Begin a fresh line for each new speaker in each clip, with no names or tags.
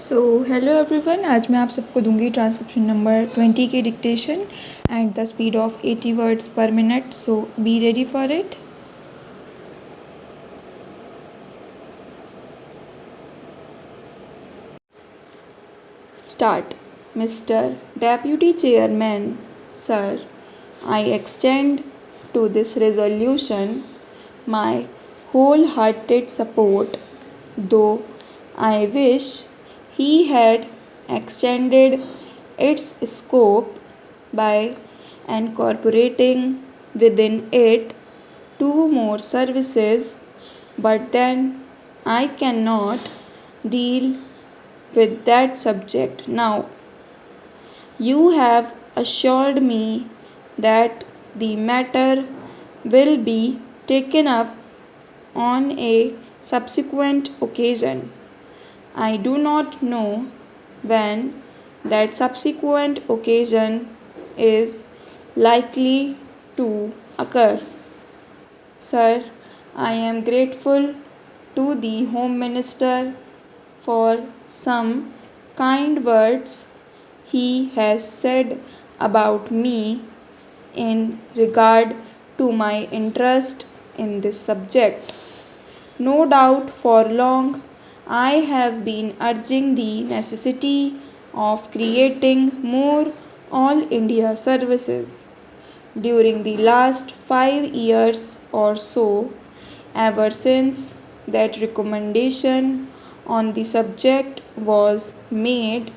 Hello everyone, आज मैं आप सबको दूंगी ट्रांसक्रिप्शन नंबर 20 की dictation at the speed of 80 words पर minute. So be ready for it. Start. Mr. Deputy Chairman, Sir, I extend to this resolution my wholehearted support, though I wish he had extended its scope by incorporating within it two more services, but then I cannot deal with that subject now. You have assured me that the matter will be taken up on a subsequent occasion. I do not know when that subsequent occasion is likely to occur. Sir, I am grateful to the Home Minister for some kind words he has said about me in regard to my interest in this subject. No doubt for long I have been urging the necessity of creating more All India services. During the last 5 years or so, ever since that recommendation on the subject was made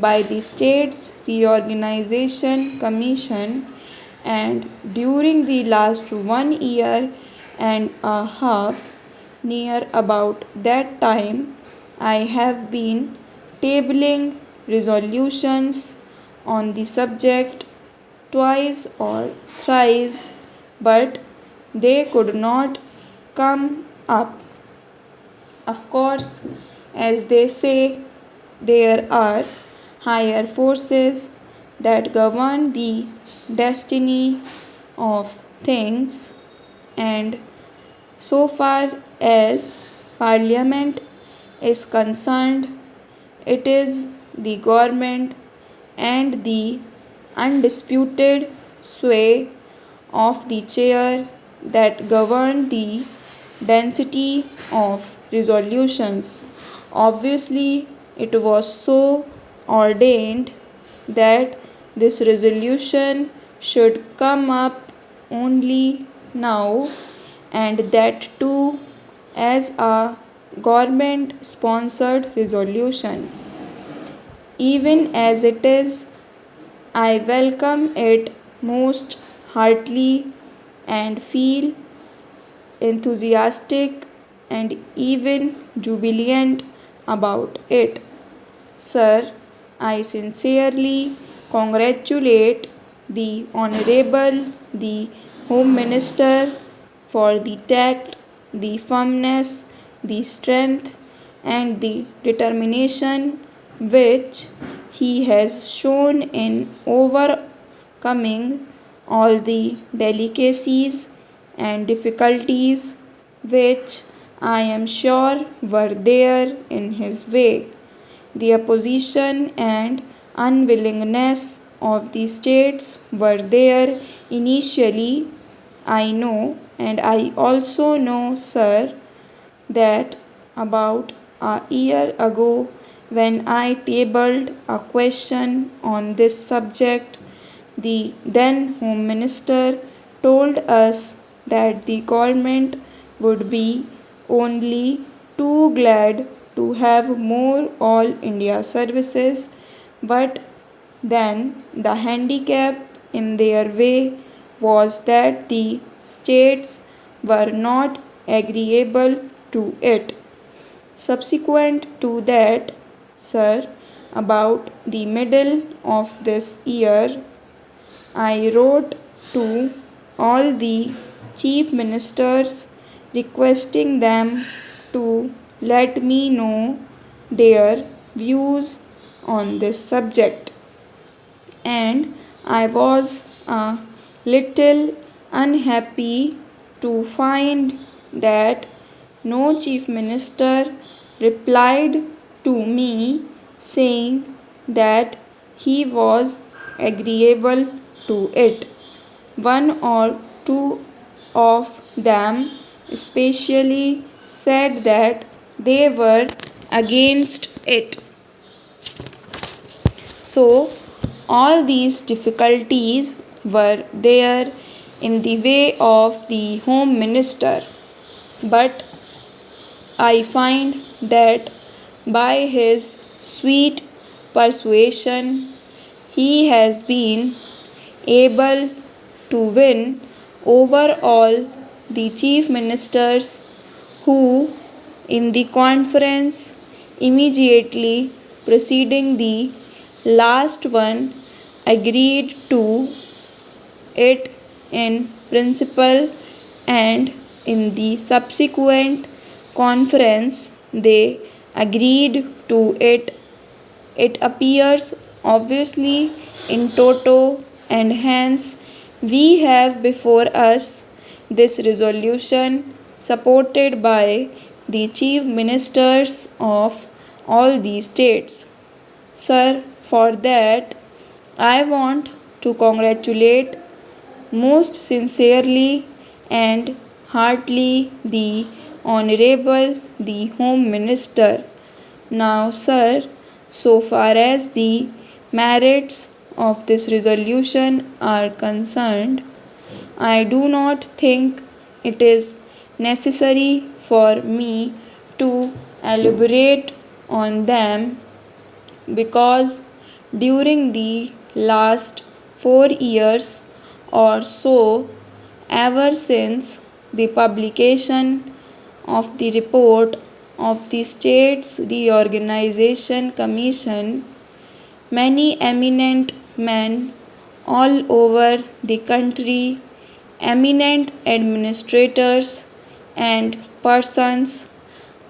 by the States Reorganization Commission, and during the last 1 year and a half, near about that time, I have been tabling resolutions on the subject twice or thrice, but they could not come up. Of course, as they say, there are higher forces that govern the destiny of things, and so far as Parliament is concerned, it is the government and the undisputed sway of the chair that govern the density of resolutions. Obviously, it was so ordained that this resolution should come up only now, and that too as a government sponsored resolution. Even as it is, I welcome it most heartily and feel enthusiastic and even jubilant about it. Sir, I sincerely congratulate the Honorable the Home Minister for the tact, the firmness, the strength, and the determination which he has shown in overcoming all the delicacies and difficulties which I am sure were there in his way. The opposition and unwillingness of the states were there initially, I know, and I also know, sir, that about a year ago, when I tabled a question on this subject, the then Home Minister told us that the government would be only too glad to have more All India services, but then the handicap in their way was that the states were not agreeable to it. Subsequent to that, sir, about the middle of this year, I wrote to all the chief ministers requesting them to let me know their views on this subject, and I was a little unhappy to find that no chief minister replied to me saying that he was agreeable to it. One or two of them especially said that they were against it. So, all these difficulties were there in the way of the Home Minister. But I find that by his sweet persuasion, he has been able to win over all the chief ministers who, in the conference immediately preceding the last one, agreed to it in principle, and in the subsequent conference they agreed to it. It appears obviously in toto, and hence we have before us this resolution supported by the chief ministers of all the states. Sir, for that I want to congratulate most sincerely and heartily the Honorable the Home Minister. Now, sir, so far as the merits of this resolution are concerned, I do not think it is necessary for me to elaborate on them, because during the last 4 years or so, ever since the publication of the report of the States Reorganization Commission, many eminent men all over the country, eminent administrators and persons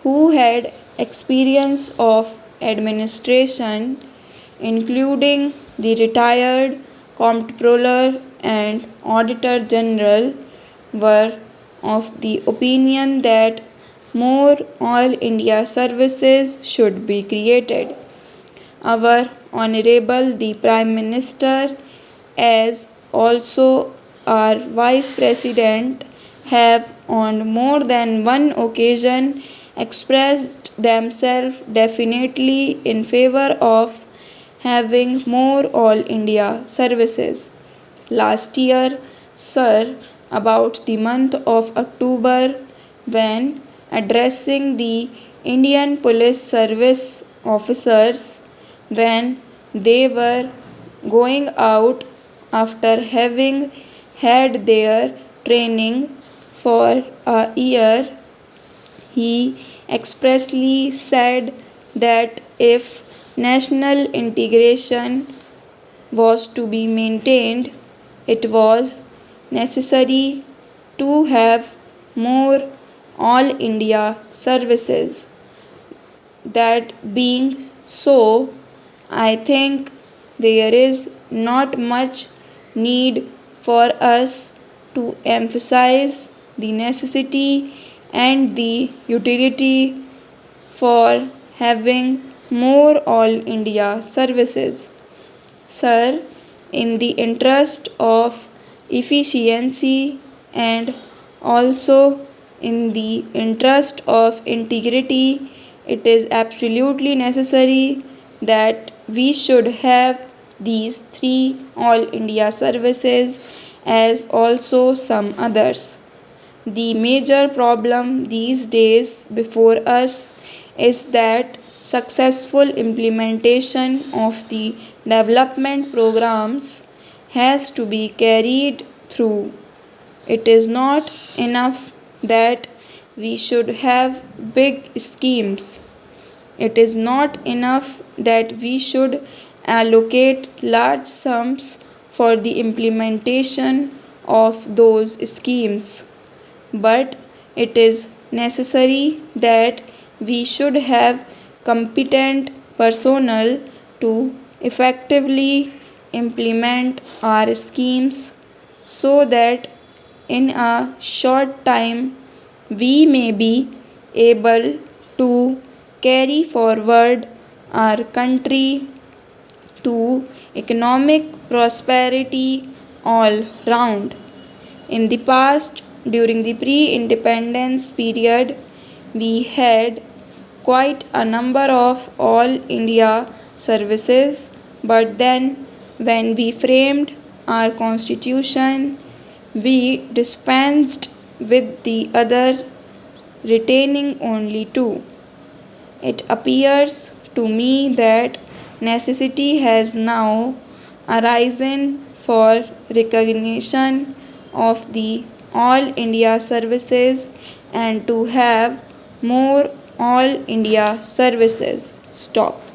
who had experience of administration, including the retired comptroller and auditor general, were of the opinion that more All India services should be created. Our Honorable the Prime Minister, as also our Vice President, have on more than one occasion expressed themselves definitely in favor of having more All India services. Last year, sir, about the month of October, when addressing the Indian Police Service officers when they were going out after having had their training for a year, he expressly said that if national integration was to be maintained, it was necessary to have more All India services. That being so, I think there is not much need for us to emphasize the necessity and the utility for having more All India services. Sir, in the interest of efficiency and also in the interest of integrity, it is absolutely necessary that we should have these three All India services as also some others. The major problem these days before us is that successful implementation of the development programs has to be carried through. It is not enough that we should have big schemes. It is not enough that we should allocate large sums for the implementation of those schemes, but it is necessary that we should have competent personnel to effectively implement our schemes, so that in a short time we may be able to carry forward our country to economic prosperity all round. In the past, during the pre-independence period, we had quite a number of all India services, but then when we framed our constitution, we dispensed with the other, retaining only two. It appears to me that necessity has now arisen for recognition of the All India services and to have more All India services. Stop.